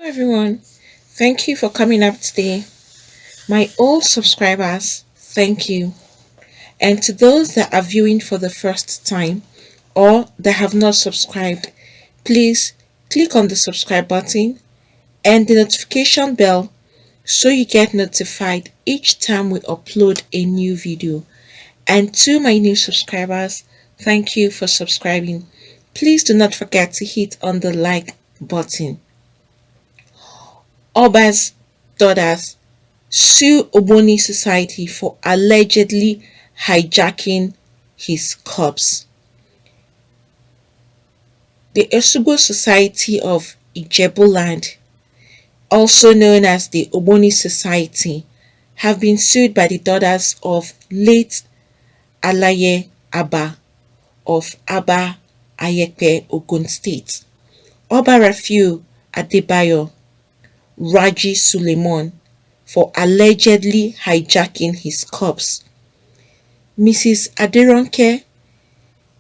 Everyone, thank you for coming up today. My old subscribers, thank you. And to those that are viewing for the first time or that have not subscribed, please click on the subscribe button and the notification bell so you get notified each time we upload a new video. And to my new subscribers, thank you for subscribing. Please do not forget to hit on the like button. Oba's daughters sue Ogboni Society for allegedly hijacking his corpse. The Osogbo Society of Ijebuland, also known as the Ogboni Society, have been sued by the daughters of late Alaye Abba of Abba Ayekpe, Ogun State, Oba Rafiu Adebayo, Raji Suleiman, for allegedly hijacking his corpse. Mrs. Aderonke,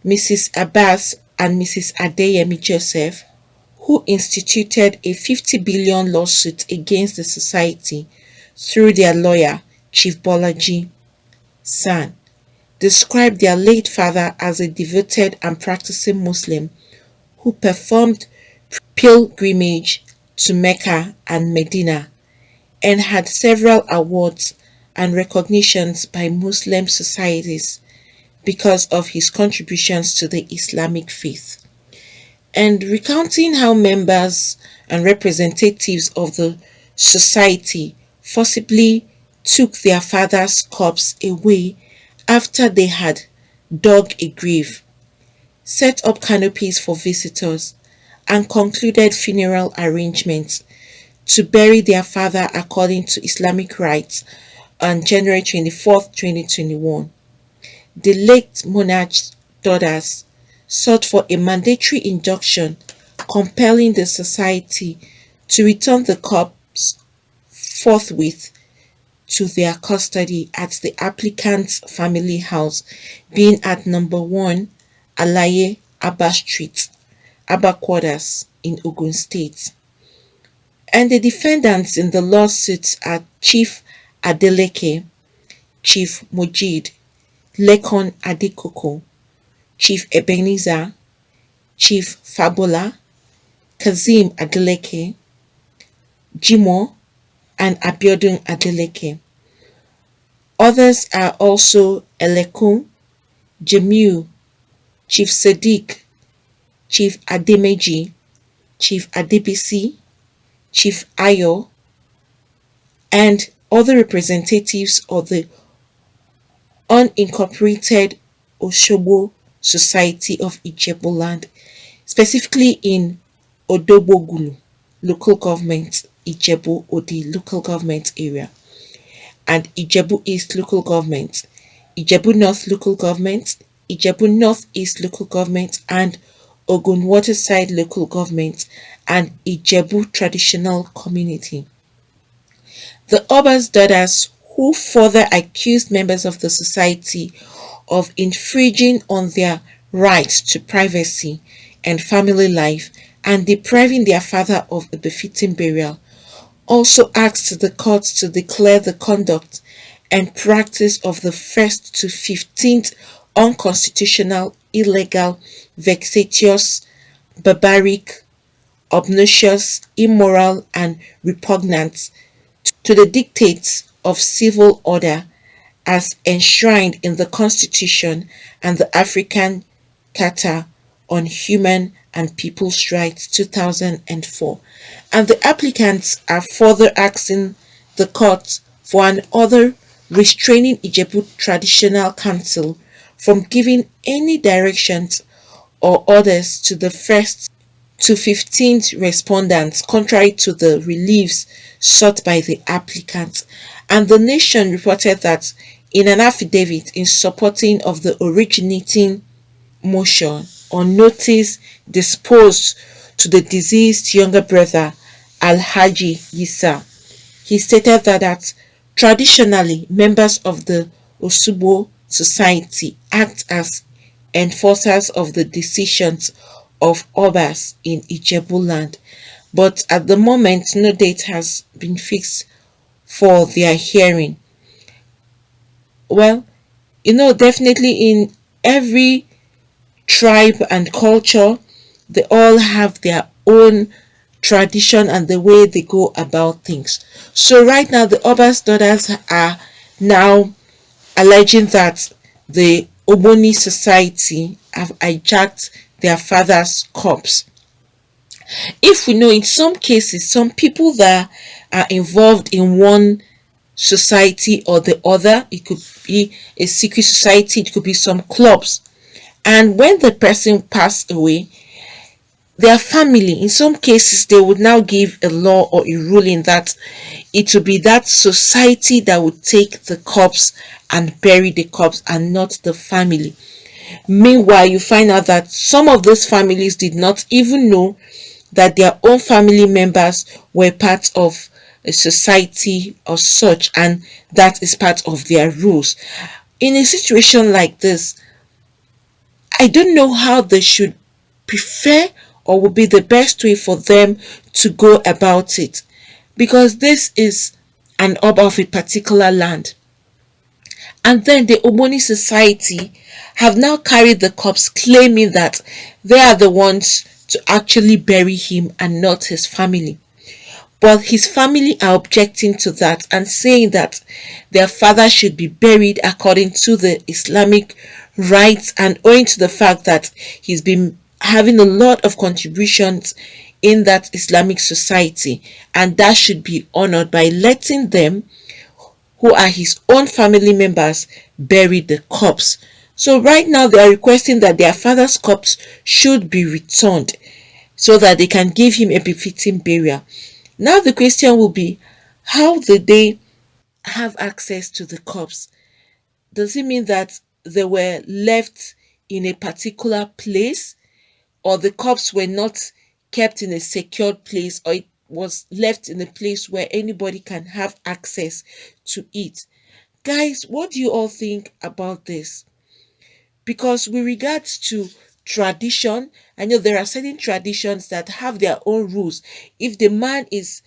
Mrs. Abass, and Mrs. Adeyemi Joseph, who instituted a 50 billion lawsuit against the society through their lawyer, Chief Bolaji SAN, described their late father as a devoted and practicing Muslim who performed pilgrimage to Mecca and Medina and had several awards and recognitions by Muslim societies because of his contributions to the Islamic faith. And recounting how members and representatives of the society forcibly took their father's corpse away after they had dug a grave, set up canopies for visitors, and concluded funeral arrangements to bury their father according to Islamic rites on January 24th, 2021. The late monarch's daughters sought for a mandatory injunction compelling the society to return the corpse forthwith to their custody at the applicant's family house, being at number 1 Alaye Abass Street, Abba Quarters in Ogun State. And the defendants in the lawsuits are Chief Adeleke, Chief Mojid, Lekon Adekoko, Chief Ebenezer, Chief Fabola, Kazim Adeleke, Jimo, and Abiodun Adeleke. Others are also Elekun, Jamiu, Chief Sadiq, Chief Ademeji, Chief Adebisi, Chief Ayo, and other representatives of the unincorporated Osogbo Society of Ijebuland, specifically in Odogbogulu local government, Ijebu Odi local government area, and Ijebu East local government, Ijebu North local government, Ijebu Northeast local government, and Ogun Waterside local government, and Ijebu traditional community. The Oba's daughters, who further accused members of the society of infringing on their right to privacy and family life and depriving their father of a befitting burial, also asked the court to declare the conduct and practice of the 1st to 15th unconstitutional, illegal, vexatious, barbaric, obnoxious, immoral, and repugnant to the dictates of civil order as enshrined in the Constitution and the African Charter on Human and People's Rights 2004. And the applicants are further asking the court for an order restraining Ijebu Traditional Council from giving any directions or orders to the 1st to 15th respondents contrary to the reliefs sought by the applicants. And the Nation reported that in an affidavit in supporting of the originating motion on notice disposed to the deceased younger brother Alhaji Yisa, he stated that traditionally members of the Osogbo Society act as enforcers of the decisions of Obas in Ijebuland, but at the moment, no date has been fixed for their hearing. Well, definitely in every tribe and culture, they all have their own tradition and the way they go about things. So right now, the Abass daughters are now alleging that the Ogboni society have hijacked their father's corpse. If we know, in some cases, some people that are involved in one society or the other, it could be a secret society, it could be some clubs, and when the person passed away, their family, in some cases, they would now give a law or a ruling that it will be that society that would take the corpse and bury the corpse and not the family. Meanwhile, you find out that some of those families did not even know that their own family members were part of a society or such, and that is part of their rules. In a situation like this, I don't know how they should prefer or would be the best way for them to go about it, because this is an order of a particular land. And then the Ogboni society have now carried the corpse, claiming that they are the ones to actually bury him and not his family. But his family are objecting to that and saying that their father should be buried according to the Islamic rites, and owing to the fact that he's been having a lot of contributions in that Islamic society, and that should be honored by letting them, who are his own family members, bury the corpse. So right now they are requesting that their father's corpse should be returned so that they can give him a befitting burial. Now the question will be, how did they have access to the corpse? Does it mean that they were left in a particular place, or the corpse were not kept in a secured place, or it was left in a place where anybody can have access to it? Guys, what do you all think about this? Because with regards to tradition, I know there are certain traditions that have their own rules. If the man is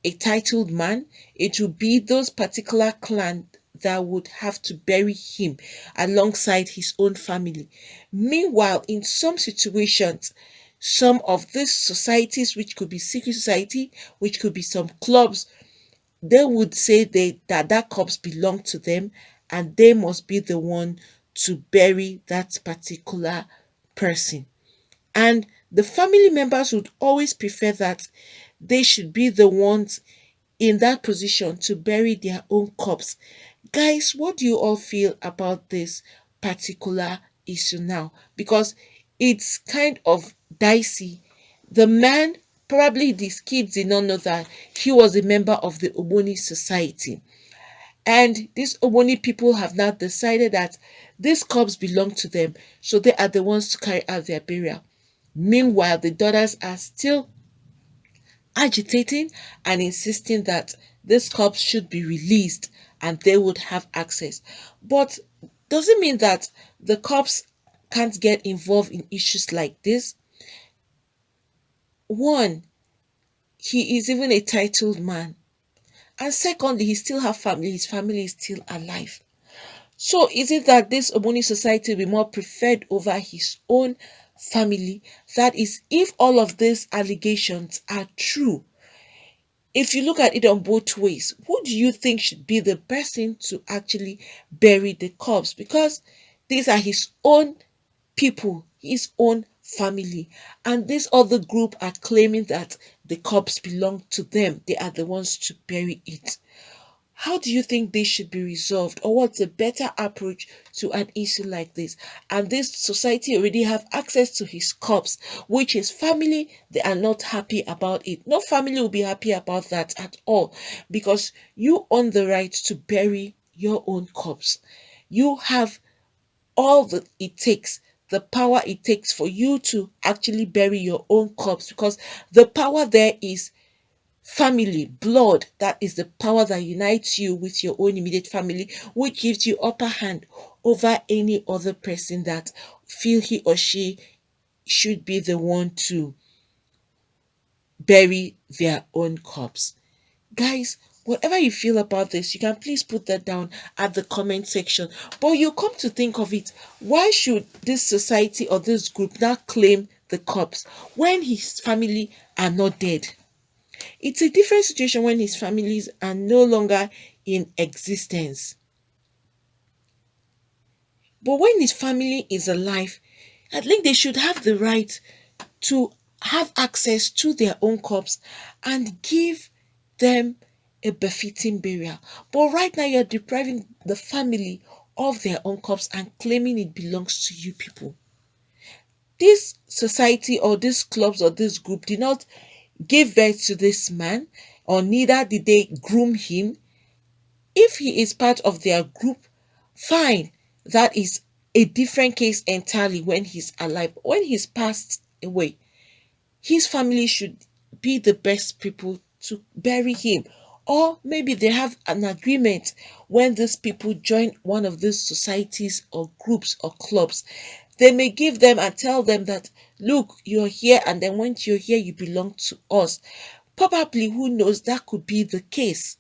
a titled man, it will be those particular clan that would have to bury him alongside his own family. Meanwhile, in some situations, some of these societies, which could be secret society, which could be some clubs, they would say that corpse belonged to them, and they must be the one to bury that particular person. And the family members would always prefer that they should be the ones in that position to bury their own corpse. Guys, what do you all feel about this particular issue now? Because it's kind of dicey. The man, probably these kids did not know that he was a member of the Ogboni society. And these Ogboni people have now decided that these corpse belong to them, so they are the ones to carry out their burial. Meanwhile, the daughters are still agitating and insisting that this corpse should be released and they would have access. But does it mean that the corpse can't get involved in issues like this? One, he is even a titled man. And secondly, he still have family. His family is still alive. So is it that this Ogboni society will be more preferred over his own family? That is, if all of these allegations are true, if you look at it on both ways, who do you think should be the person to actually bury the corpse? Because these are his own people, his own family, and this other group are claiming that the corpse belong to them. They are the ones to bury it. How do you think this should be resolved, or what's a better approach to an issue like this? And this society already have access to his corpse, which his family, they are not happy about it. No family will be happy about that at all, because you own the right to bury your own corpse. You have all that it takes, the power it takes for you to actually bury your own corpse, because the power there is family, blood. That is the power that unites you with your own immediate family, which gives you upper hand over any other person that feel he or she should be the one to bury their own corpse. Guys, whatever you feel about this, you can please put that down at the comment section. But you come to think of it, why should this society or this group now claim the corpse when his family are not dead? It's a different situation when his families are no longer in existence. But when his family is alive, I think they should have the right to have access to their own corpse and give them a befitting burial. But right now, you're depriving the family of their own corpse and claiming it belongs to you people. This society or these clubs or this group did not give birth to this man, or neither did they groom him. If he is part of their group, fine. That is a different case entirely when he's alive. When he's passed away, his family should be the best people to bury him. Or maybe they have an agreement when these people join one of these societies or groups or clubs. They may give them and tell them that, look, you're here, and then when you're here, you belong to us. Probably, who knows, that could be the case.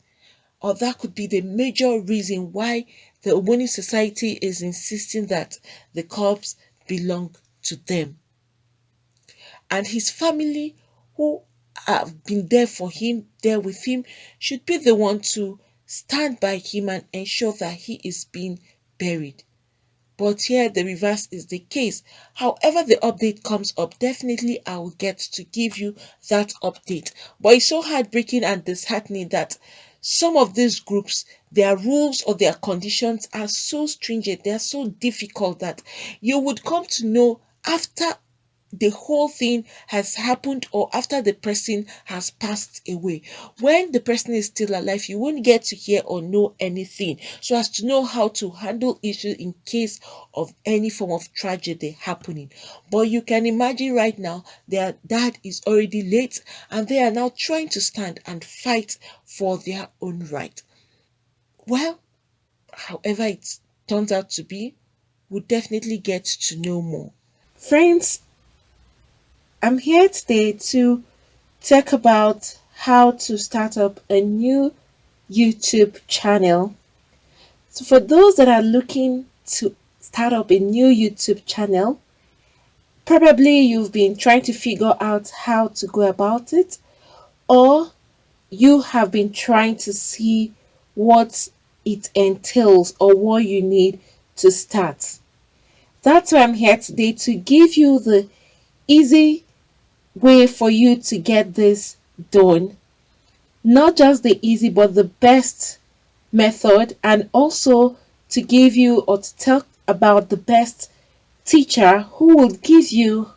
Or that could be the major reason why the Ogboni society is insisting that the corpse belong to them. And his family, who have been there for him, there with him, should be the one to stand by him and ensure that he is being buried. But here the reverse is the case. However the update comes up, definitely I will get to give you that update. But it's so heartbreaking and disheartening that some of these groups, their rules or their conditions are so stringent, they are so difficult that you would come to know after the whole thing has happened or after the person has passed away. When the person is still alive, you won't get to hear or know anything so as to know how to handle issues in case of any form of tragedy happening. But you can imagine right now, their dad is already late and they are now trying to stand and fight for their own right. Well, however it turns out to be, we'll definitely get to know more. Friends, I'm here today to talk about how to start up a new YouTube channel. So for those that are looking to start up a new YouTube channel, probably you've been trying to figure out how to go about it, or you have been trying to see what it entails or what you need to start. That's why I'm here today, to give you the easy way for you to get this done. Not just the easy, but the best method, and also to give you or to talk about the best teacher who will give you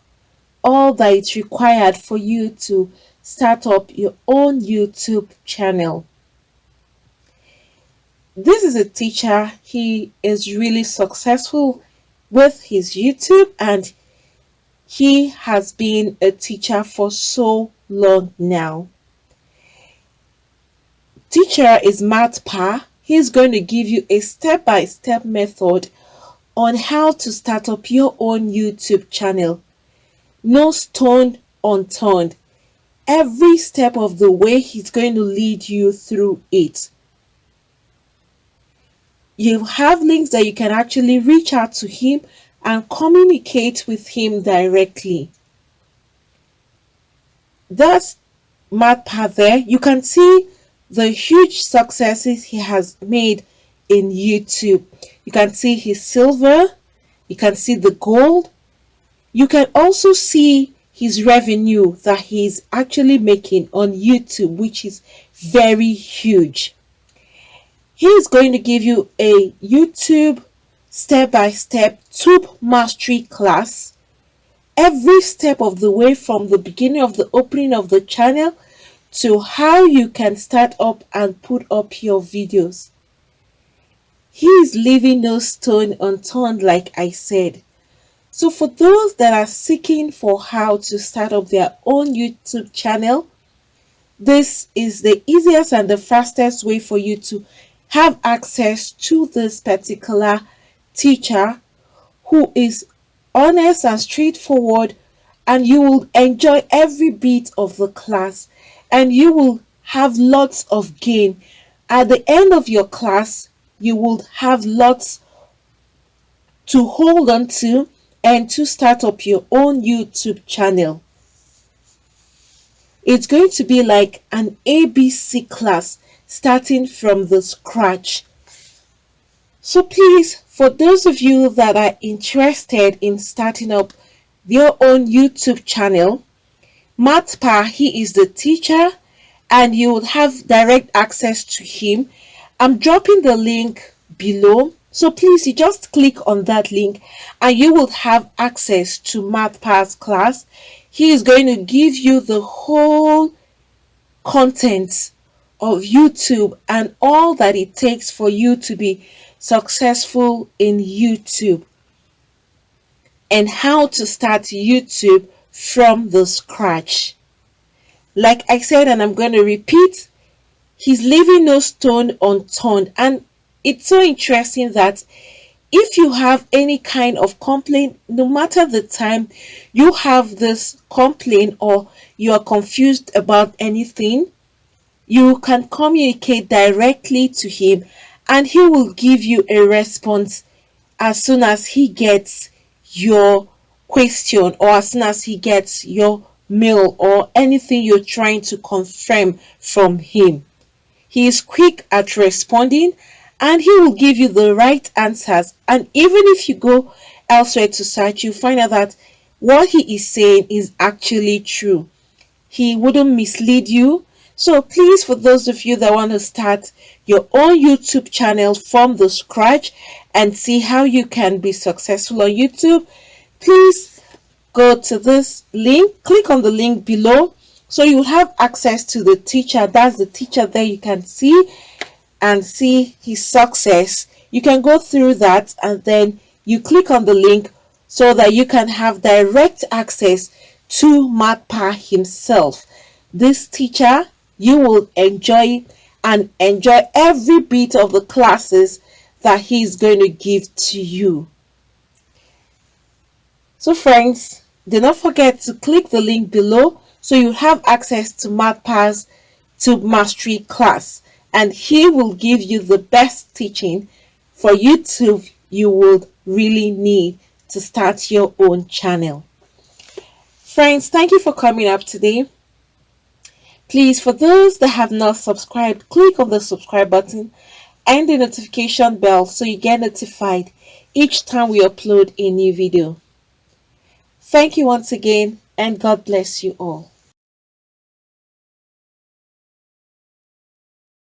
all that is required for you to start up your own YouTube channel. This is a teacher. He is really successful with his YouTube, and he has been a teacher for so long now. Teacher is Matt Pa. He's going to give you a step-by-step method on how to start up your own YouTube channel. No stone unturned. Every step of the way, he's going to lead you through it. You have links that you can actually reach out to him and communicate with him directly. That's Matt Pa there. You can see the huge successes he has made in YouTube. You can see his silver, you can see the gold, you can also see his revenue that he's actually making on YouTube, which is very huge. He's going to give you a YouTube step-by-step tube mastery class, every step of the way, from the beginning of the opening of the channel to how you can start up and put up your videos. He is leaving no stone unturned, like I said. So for those that are seeking for how to start up their own YouTube channel, this is the easiest and the fastest way for you to have access to this particular teacher who is honest and straightforward and you will enjoy every bit of the class, and you will have lots of gain. At the end of your class, you will have lots to hold on to and to start up your own YouTube channel. It's going to be like an ABC class starting from the scratch. So please, for those of you that are interested in starting up your own YouTube channel, Matpa, he is the teacher and you will have direct access to him. I'm dropping the link below. So please, you just click on that link and you will have access to Matpa's class. He is going to give you the whole content of YouTube and all that it takes for you to be successful in YouTube, and how to start YouTube from the scratch. Like I said, and I'm going to repeat, he's leaving no stone unturned. And it's so interesting that if you have any kind of complaint, no matter the time you have this complaint or you are confused about anything, you can communicate directly to him and he will give you a response as soon as he gets your question or as soon as he gets your mail or anything you're trying to confirm from him. He is quick at responding and he will give you the right answers. And even if you go elsewhere to search, you find out that what he is saying is actually true. He wouldn't mislead you. So please, for those of you that want to start your own YouTube channel from the scratch and see how you can be successful on YouTube, please go to this link, click on the link below, so you will have access to the teacher. That's the teacher there. You can see and see his success. You can go through that and then you click on the link so that you can have direct access to Matpa himself. This teacher, you will enjoy and enjoy every bit of the classes that he's going to give to you. So friends, do not forget to click the link below so you have access to Matpa's Tube Mastery class, and he will give you the best teaching for YouTube you would really need to start your own channel. Friends, thank you for coming up today. Please, for those that have not subscribed, click on the subscribe button and the notification bell so you get notified each time we upload a new video. Thank you once again, and God bless you all.